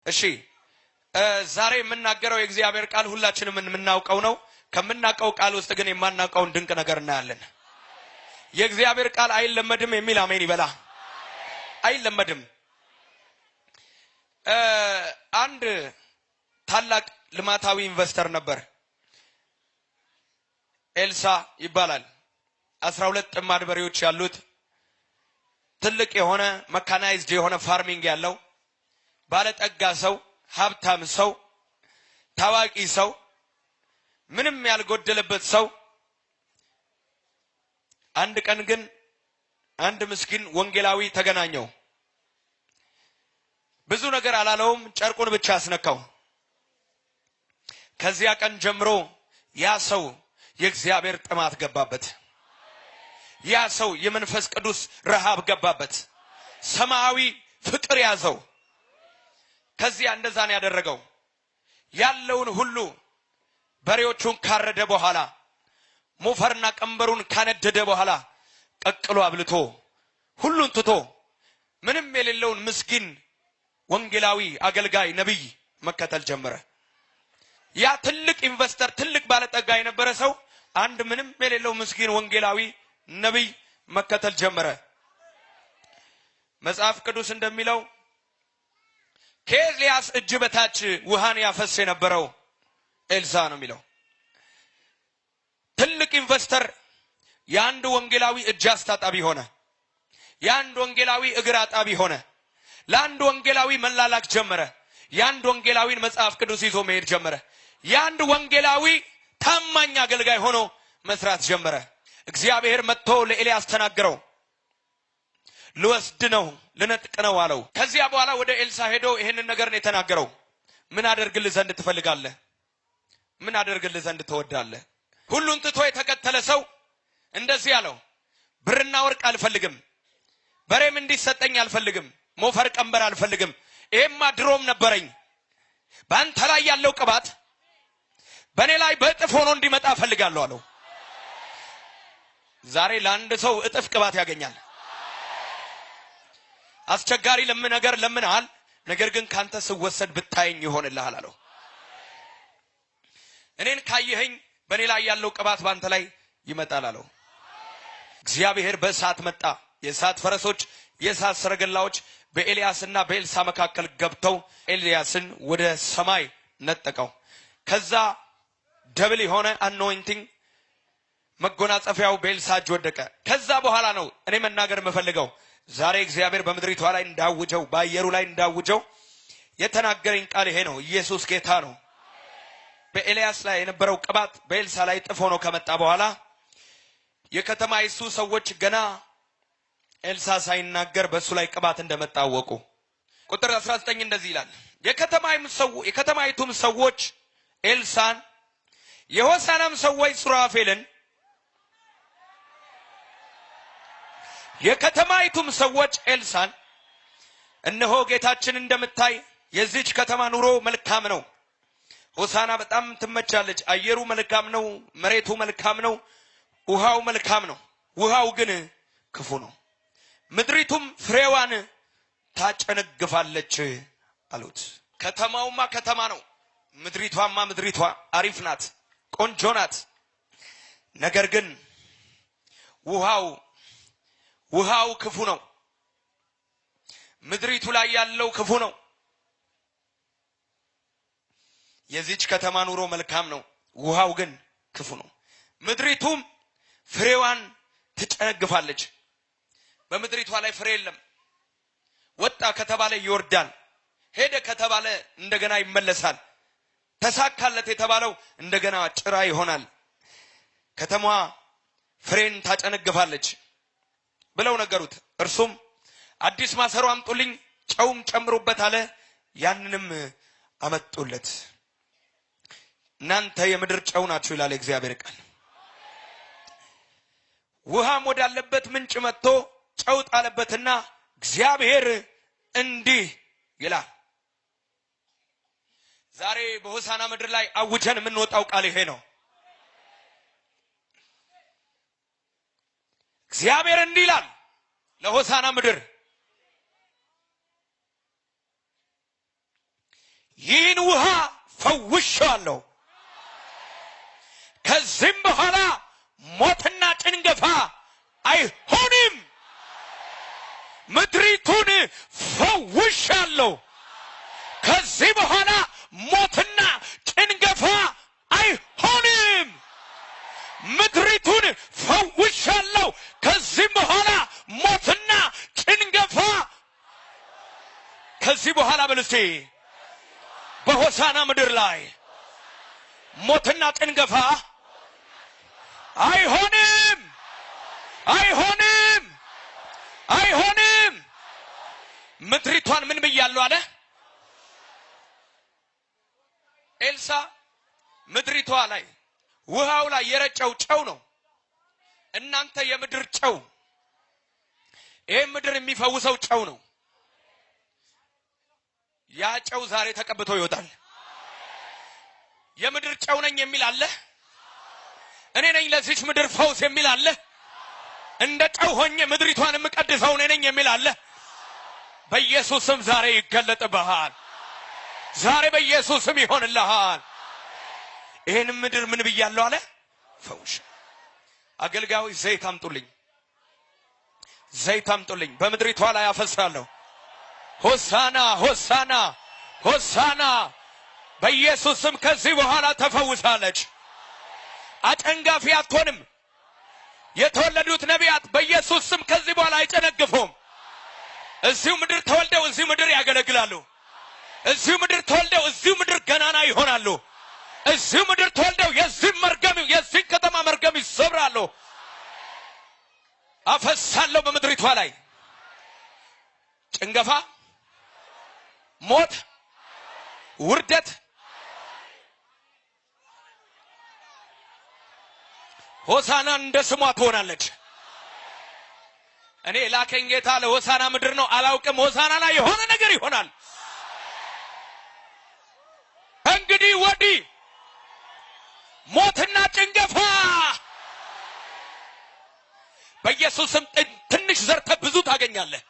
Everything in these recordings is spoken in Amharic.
እሺ ዛሬ የምናገረው የእግዚአብሔር ቃል ሁላችንም የምናውቀው ነው። ከምናውቀው ቃል ውስጥ ግን የማናውቀውን ድንቅ ነገር እናያለን። የእግዚአብሔር ቃል አይለመድም የሚል አሜን ይበላ። አይለመድም። አንድ ታላቅ ልማታዊ ኢንቨስተር ነበር። ኤልሳ ይባላል። 12 ጥማድ በሬዎች ያሉት ትልቅ የሆነ መካናይዝድ የሆነ ፋርሚንግ ያለው ባለጠጋ ሰው፣ ሀብታም ሰው፣ ታዋቂ ሰው፣ ምንም ያልጎደለበት ሰው። አንድ ቀን ግን አንድ ምስኪን ወንጌላዊ ተገናኘው። ብዙ ነገር አላለውም፣ ጨርቁን ብቻ አስነካው። ከዚያ ቀን ጀምሮ ያ ሰው የእግዚአብሔር ጥማት ገባበት። ያ ሰው የመንፈስ ቅዱስ ረሃብ ገባበት። ሰማያዊ ፍቅር ያዘው። ከዚያ እንደዛ ነው ያደረገው። ያለውን ሁሉ በሬዎቹን ካረደ በኋላ ሞፈርና ቀንበሩን ካነደደ በኋላ ቀቅሎ አብልቶ ሁሉን ትቶ ምንም የሌለውን ምስኪን ወንጌላዊ አገልጋይ ነብይ መከተል ጀመረ። ያ ትልቅ ኢንቨስተር ትልቅ ባለጠጋ የነበረ ሰው አንድ ምንም የሌለው ምስኪን ወንጌላዊ ነብይ መከተል ጀመረ። መጽሐፍ ቅዱስ እንደሚለው ከኤልያስ እጅ በታች ውሃን ያፈስ የነበረው ኤልሳ ነው የሚለው። ትልቅ ኢንቨስተር የአንድ ወንጌላዊ እጅ አስታጣቢ ሆነ። የአንድ ወንጌላዊ እግር አጣቢ ሆነ። ለአንድ ወንጌላዊ መላላክ ጀመረ። የአንድ ወንጌላዊን መጽሐፍ ቅዱስ ይዞ መሄድ ጀመረ። የአንድ ወንጌላዊ ታማኝ አገልጋይ ሆኖ መስራት ጀመረ። እግዚአብሔር መጥቶ ለኤልያስ ተናገረው። ልወስድ ነው ልነጥቅ ነው አለው። ከዚያ በኋላ ወደ ኤልሳ ሄዶ ይሄንን ነገር ነው የተናገረው። ምን አደርግልህ ዘንድ ትፈልጋለህ? ምን አደርግልህ ዘንድ ትወዳለህ? ሁሉን ትቶ የተከተለ ሰው እንደዚህ አለው፣ ብርና ወርቅ አልፈልግም፣ በሬም እንዲሰጠኝ አልፈልግም፣ ሞፈር ቀንበር አልፈልግም። ይሄማ ድሮም ነበረኝ። በአንተ ላይ ያለው ቅባት በእኔ ላይ በእጥፍ ሆኖ እንዲመጣ ፈልጋለሁ አለው። ዛሬ ለአንድ ሰው እጥፍ ቅባት ያገኛል። አስቸጋሪ ነገር ለምንሃል፣ ነገር ግን ካንተ ስወሰድ ብታየኝ ይሆንልሃል አለው። እኔን ካየኸኝ በእኔ ላይ ያለው ቅባት ባንተ ላይ ይመጣል አለው። እግዚአብሔር በእሳት መጣ። የእሳት ፈረሶች፣ የእሳት ሰረገላዎች በኤልያስና በኤልሳ መካከል ገብተው ኤልያስን ወደ ሰማይ ነጠቀው። ከዛ ደብል የሆነ አኖይንቲንግ መጎናጸፊያው በኤልሳ እጅ ወደቀ። ከዛ በኋላ ነው እኔ መናገር የምፈልገው። ዛሬ እግዚአብሔር በመድሪቷ ላይ እንዳውጀው፣ በአየሩ ላይ እንዳውጀው የተናገረኝ ቃል ይሄ ነው። ኢየሱስ ጌታ ነው። በኤልያስ ላይ የነበረው ቅባት በኤልሳ ላይ ጥፎ ነው ከመጣ በኋላ የከተማይቱ ሰዎች ገና ኤልሳ ሳይናገር በሱ ላይ ቅባት እንደመጣ አወቁ። ቁጥር 19 እንደዚህ ይላል፣ የከተማይቱም ሰዎች ኤልሳን የሆሳናም ሰዎች ሱራፌልን የከተማይቱም ሰዎች ኤልሳን እነሆ ጌታችን እንደምታይ የዚች ከተማ ኑሮ መልካም ነው። ሆሳና በጣም ትመቻለች። አየሩ መልካም ነው፣ መሬቱ መልካም ነው፣ ውሃው መልካም ነው። ውሃው ግን ክፉ ነው። ምድሪቱም ፍሬዋን ታጨነግፋለች አሉት። ከተማውማ ከተማ ነው፣ ምድሪቷማ ምድሪቷ አሪፍ ናት፣ ቆንጆ ናት። ነገር ግን ውሃው ክፉ ነው። ምድሪቱ ላይ ያለው ክፉ ነው። የዚች ከተማ ኑሮ መልካም ነው፣ ውሃው ግን ክፉ ነው። ምድሪቱም ፍሬዋን ትጨነግፋለች። በምድሪቷ ላይ ፍሬ የለም። ወጣ ከተባለ ይወርዳል፣ ሄደ ከተባለ እንደገና ይመለሳል። ተሳካለት የተባለው እንደገና ጭራ ይሆናል። ከተማዋ ፍሬን ታጨነግፋለች ብለው ነገሩት። እርሱም አዲስ ማሰሮ አምጡልኝ፣ ጨውም ጨምሩበት አለ። ያንንም አመጡለት። እናንተ የምድር ጨው ናችሁ ይላል እግዚአብሔር ቃል። ውሃም ወዳለበት ምንጭ መጥቶ ጨው ጣለበትና እግዚአብሔር እንዲህ ይላል። ዛሬ በሆሳና ምድር ላይ አውጀን የምንወጣው ቃል ይሄ ነው። እግዚአብሔር እንዲህ ይላል ለሆሳና ምድር፣ ይህን ውሃ ፈውሻለሁ። ከዚህም በኋላ ሞትና ጭንገፋ አይሆንም። ምድሪቱን ፈውሻለሁ። ከዚህ በኋላ ሞትና ጭንገፋ አይሆንም። ምድሪቱን ፈውሻለሁ። ከዚህ በኋላ ሞትና ጭንገፋ ከዚህ በኋላ በልስቲ በሆሳና ምድር ላይ ሞትና ጭንገፋ አይሆንም፣ አይሆንም፣ አይሆንም። ምድሪቷን ምን ብያለሁ አለ ኤልሳ። ምድሪቷ ላይ ውሃው ላይ የረጨው ጨው ነው። እናንተ የምድር ጨው፣ ይሄ ምድር የሚፈውሰው ጨው ነው። ያ ጨው ዛሬ ተቀብቶ ይወጣል። የምድር ጨው ነኝ የሚል አለ። እኔ ነኝ ለዚች ምድር ፈውስ የሚል አለ። እንደ ጨው ሆኜ ምድሪቷን የምቀድሰው እኔ ነኝ የሚል አለ። በኢየሱስ ስም ዛሬ ይገለጥብሃል። ዛሬ በኢየሱስ ስም ይሆንልሃል። ይሄን ምድር ምን ብያለሁ አለ ፈውሽ። አገልጋዮች ዘይት አምጡልኝ፣ ዘይት አምጡልኝ፣ በምድሪቷ ላይ አፈሳለሁ። ሆሳና ሆሳና ሆሳና። በኢየሱስ ስም ከዚህ በኋላ ተፈውሳለች። አጨንጋፊ አትሆንም። የተወለዱት ነቢያት በኢየሱስ ስም ከዚህ በኋላ አይጨነግፉም። እዚሁ ምድር ተወልደው እዚሁ ምድር ያገለግላሉ። እዚሁ ምድር ተወልደው እዚሁ ምድር ገናና ይሆናሉ። እዚሁ ምድር ተወልደው የዚህ መርገም የዚህ ከተማ መርገም ይሰብራሉ። አፈሳለሁ በምድሪቷ ላይ ጭንገፋ፣ ሞት፣ ውርደት ሆሳና እንደ ስሟ ትሆናለች። እኔ ላከኝ ጌታ ለሆሳና ምድር ነው አላውቅም። ሆሳና ላይ የሆነ ነገር ይሆናል። እንግዲህ ወዲህ ሞትና ጭንገፋ በኢየሱስ ስም ትንሽ ዘርተ ብዙ ታገኛለህ።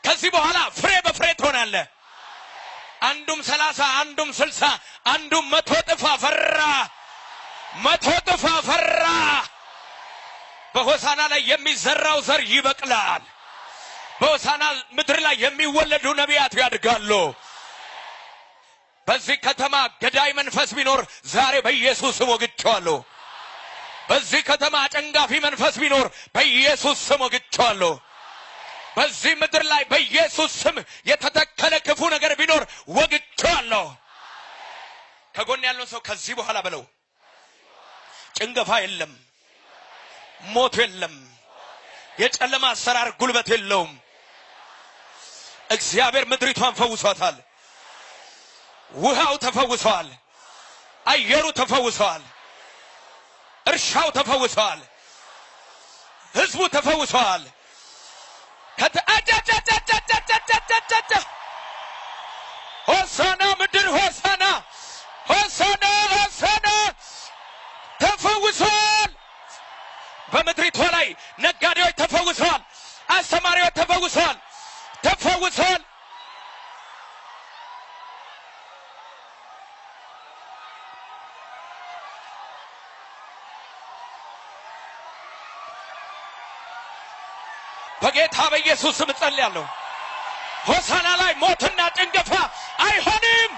ከዚህ በኋላ ፍሬ በፍሬ ትሆናለህ። አንዱም 30 አንዱም 60 አንዱም 100 እጥፍ አፈራ፣ 100 እጥፍ አፈራ። በሆሳና ላይ የሚዘራው ዘር ይበቅላል። በሆሳና ምድር ላይ የሚወለዱ ነቢያት ያድጋሉ። በዚህ ከተማ ገዳይ መንፈስ ቢኖር ዛሬ በኢየሱስ ስም ወግቼዋለሁ። በዚህ ከተማ አጨንጋፊ መንፈስ ቢኖር በኢየሱስ ስም ወግቼዋለሁ። በዚህ ምድር ላይ በኢየሱስ ስም የተተከለ ክፉ ነገር ቢኖር ወግቼዋለሁ። ከጎን ያለው ሰው ከዚህ በኋላ በለው ጭንገፋ የለም፣ ሞት የለም፣ የጨለማ አሰራር ጉልበት የለውም። እግዚአብሔር ምድሪቷን ፈውሷታል። ውሃው ተፈውሷል። አየሩ ተፈውሷል። እርሻው ተፈውሷል። ህዝቡ ተፈውሷል። ሆሳና ምድር ሆሳና ሆሳና ሆሳና ተፈውሷል። በምድሪቷ ላይ ነጋዴዎች ተፈውሰዋል። አስተማሪዎች ተፈውሰዋል። ተፈውሰዋል። በጌታ በኢየሱስ ስም ጸልያለሁ። ሆሳና ላይ ሞትና ጭንገፋ አይሆንም።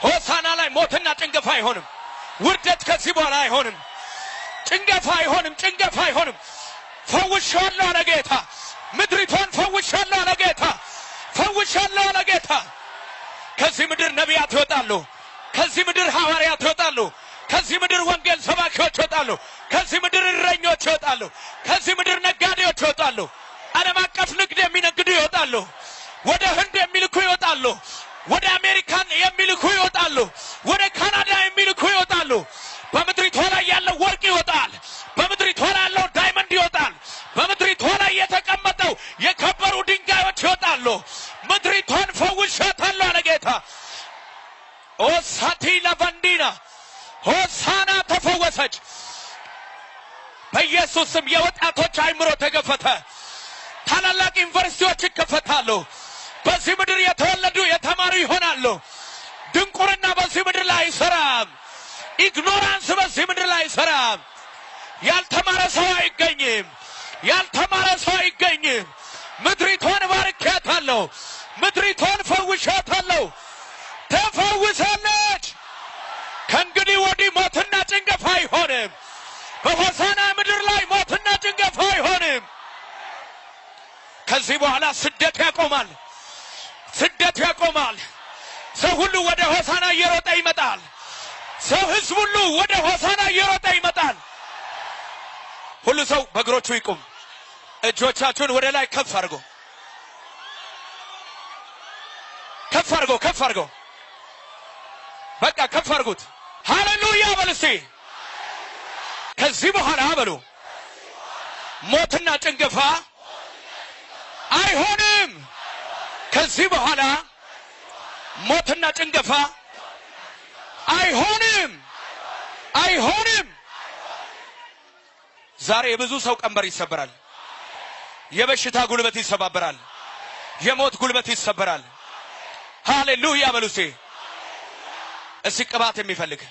ሆሳና ላይ ሞትና ጭንገፋ አይሆንም። ውርደት ከዚህ በኋላ አይሆንም። ጭንገፋ አይሆንም። ጭንገፋ አይሆንም። ፈውሻለሁ አለ ጌታ። ምድሪቷን ፈውሻለሁ አለ ጌታ። ፈውሻለሁ አለ ጌታ። ከዚህ ምድር ነቢያት ይወጣሉ። ከዚህ ምድር ሐዋርያት ይወጣሉ። ከዚህ ምድር ወንጌል ሰባኪዎች ይወጣሉ። ከዚህ ምድር እረኞች ይወጣሉ። ከዚህ ምድር ነጋዴዎች ይወጣሉ። ዓለም አቀፍ ንግድ የሚነግዱ ይወጣሉ። ወደ ህንድ የሚልኩ ይወጣሉ። ወደ አሜሪካን የሚልኩ ይወጣሉ። ወደ ካናዳ የሚልኩ ይወጣሉ። በምድሪቷ ላይ ያለው ወርቅ ይወጣል። በምድሪቷ ላይ ያለው ዳይመንድ ይወጣል። በምድሪቷ ላይ የተቀመጠው የከበሩ ድንጋዮች ይወጣሉ። ምድሪቷን ፈውሻታለሁ አለ ጌታ። ኦሳቲ ለቫንዲና ሆሳና ተፈወሰች። በኢየሱስ ስም የወጣቶች አይምሮ ተገፈተ። በሮች ይከፈታሉ። በዚህ ምድር የተወለዱ የተማሩ ይሆናሉ። ድንቁርና በዚህ ምድር ላይ አይሰራም። ኢግኖራንስ በዚህ ምድር ላይ አይሰራም። ያልተማረ ሰው አይገኝም። ያልተማረ ሰው አይገኝም። ምድሪቷን ባርኬያታለሁ። ምድሪቷን ፈውሻታለሁ። ተፈውሳለች። ከእንግዲህ ወዲህ ሞትና ጭንገፋ አይሆንም። በሆሳና ምድር ላይ ሞትና ጭንገፋ አይሆንም። ከዚህ በኋላ ስደት ያቆማል። ስደት ያቆማል። ሰው ሁሉ ወደ ሆሳና እየሮጠ ይመጣል። ሰው ህዝብ ሁሉ ወደ ሆሳና እየሮጠ ይመጣል። ሁሉ ሰው በእግሮቹ ይቁም። እጆቻችሁን ወደ ላይ ከፍ አድርጎ ከፍ አድርጎ ከፍ አድርጎ በቃ ከፍ አድርጉት። ሃሌሉያ በሉ እስቲ። ከዚህ በኋላ በሉ ሞትና ጭንገፋ አይሆንም። ከዚህ በኋላ ሞትና ጭንገፋ አይሆንም። አይሆንም። ዛሬ የብዙ ሰው ቀንበር ይሰበራል። የበሽታ ጉልበት ይሰባበራል። የሞት ጉልበት ይሰበራል። ሃሌሉያ በሉ እስቲ። እስቲ ቅባት የሚፈልግ